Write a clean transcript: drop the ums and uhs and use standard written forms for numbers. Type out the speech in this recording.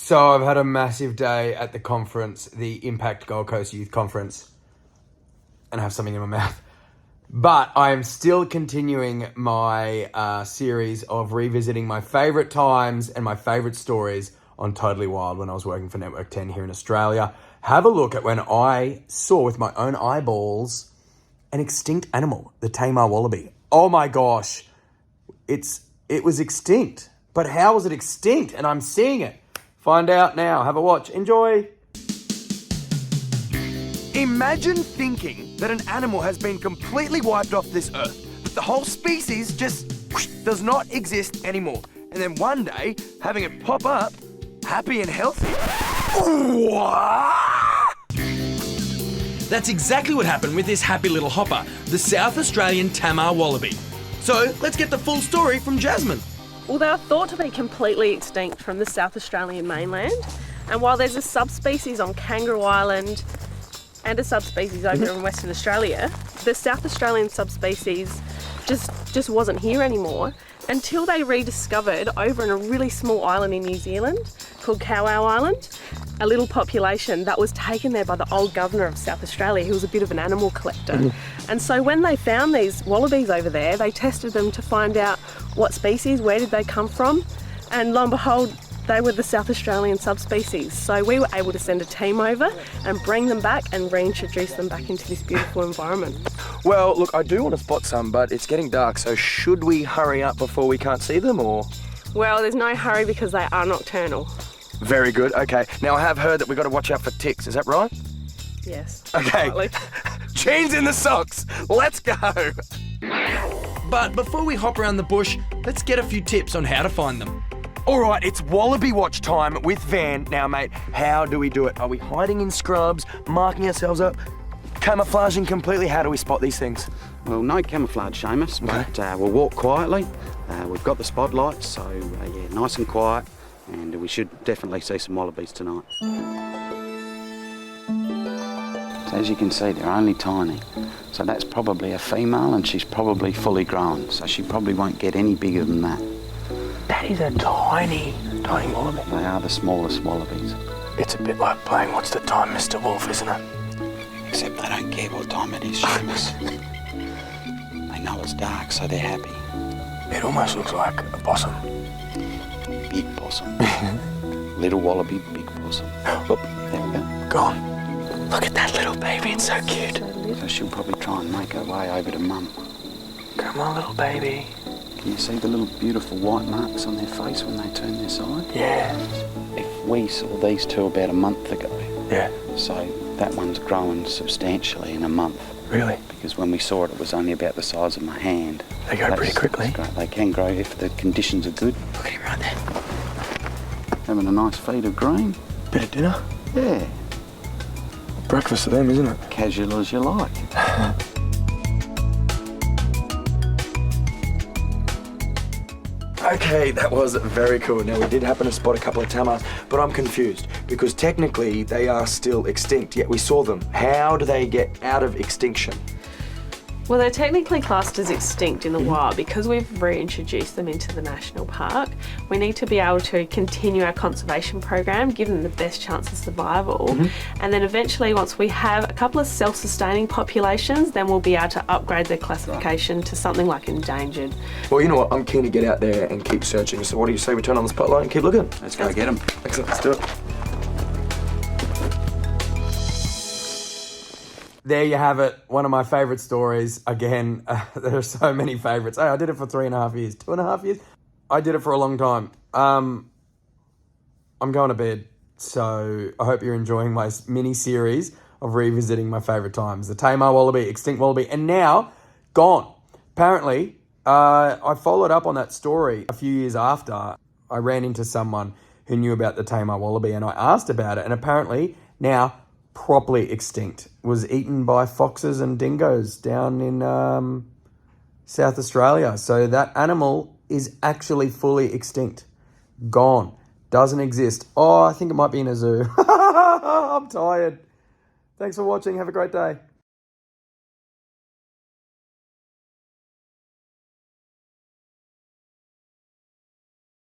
So I've had a massive day at the conference, the Impact Gold Coast Youth Conference, and I have something in my mouth. But I am still continuing my series of revisiting my favourite times and my favourite stories on Totally Wild when I was working for Network 10 here in Australia. Have a look at when I saw with my own eyeballs an extinct animal, the Tamar Wallaby. Oh my gosh, it was extinct. But how was it extinct? And I'm seeing it. Find out now. Have a watch. Enjoy. Imagine thinking that an animal has been completely wiped off this earth, that the whole species just does not exist anymore. And then one day, having it pop up, happy and healthy. That's exactly what happened with this happy little hopper, the South Australian Tamar Wallaby. So let's get the full story from Jasmine. Well, they are thought to be completely extinct from the South Australian mainland. And while there's a subspecies on Kangaroo Island and a subspecies over in Western Australia, the South Australian subspecies just wasn't here anymore until they rediscovered over in a really small island in New Zealand called Kowau Island, a little population that was taken there by the old governor of South Australia, who was a bit of an animal collector. And so when they found these wallabies over there, they tested them to find out what species, where did they come from, and lo and behold, they were the South Australian subspecies. So we were able to send a team over and bring them back and reintroduce them back into this beautiful environment. Well, look, I do want to spot some, but it's getting dark, so should we hurry up before we can't see them, or? Well, there's no hurry because they are nocturnal. Very good, okay. Now, I have heard that we've got to watch out for ticks, is that right? Yes. Okay. Slightly. Jeans in the socks, let's go. But before we hop around the bush, let's get a few tips on how to find them. All right, it's Wallaby Watch time with Van. Now, mate, how do we do it? Are we hiding in scrubs, marking ourselves up, camouflaging completely? How do we spot these things? Well, no camouflage, Seamus, but we'll walk quietly. We've got the spotlights, so yeah, nice and quiet, and we should definitely see some wallabies tonight. So as you can see, they're only tiny. So that's probably a female, and she's probably fully grown, so she probably won't get any bigger than that. That is a tiny wallaby. They are the smallest wallabies. It's a bit like playing What's the Time, Mr. Wolf, isn't it? Except they don't care what time it is, Seamus. They know it's dark, so they're happy. It almost looks like a possum. Big possum. Little wallaby, big possum. Oop, there we go. Gone. Look at that little baby, it's so cute. So she'll probably try and make her way over to Mum. Come on, little baby. Can you see the little beautiful white marks on their face when they turn their side? Yeah. If we saw these two about a month ago, Yeah. so that one's grown substantially in a month. Really? Because when we saw it, it was only about the size of my hand. They grow pretty quickly. That's great. They can grow if the conditions are good. Look at him right there. Having a nice feed of green. Bit of dinner. Yeah. Breakfast for them, isn't it? Casual as you like. Okay, that was very cool. Now, we did happen to spot a couple of Tamars, but I'm confused because technically they are still extinct, yet we saw them. How do they get out of extinction? Well, they're technically classed as extinct in the wild because we've reintroduced them into the national park. We need to be able to continue our conservation program, give them the best chance of survival, and then eventually once we have a couple of self-sustaining populations, then we'll be able to upgrade their classification to something like endangered. Well, you know what? I'm keen to get out there and keep searching. So what do you say we turn on the spotlight and keep looking? Let's go get them. Excellent, let's do it. There you have it. One of my favourite stories. Again, there are so many favourites. Hey, I did it for 3.5 years. 2.5 years? I did it for a long time. I'm going to bed. So I hope you're enjoying my mini-series of revisiting my favourite times. The Tamar Wallaby, extinct wallaby, and now gone. Apparently, I followed up on that story a few years after. I ran into someone who knew about the Tamar Wallaby and I asked about it. And apparently now properly extinct, was eaten by foxes and dingoes down in South Australia. So that animal is actually fully extinct. Gone. Doesn't exist. Oh, I think it might be in a zoo. I'm tired. Thanks for watching. Have a great day.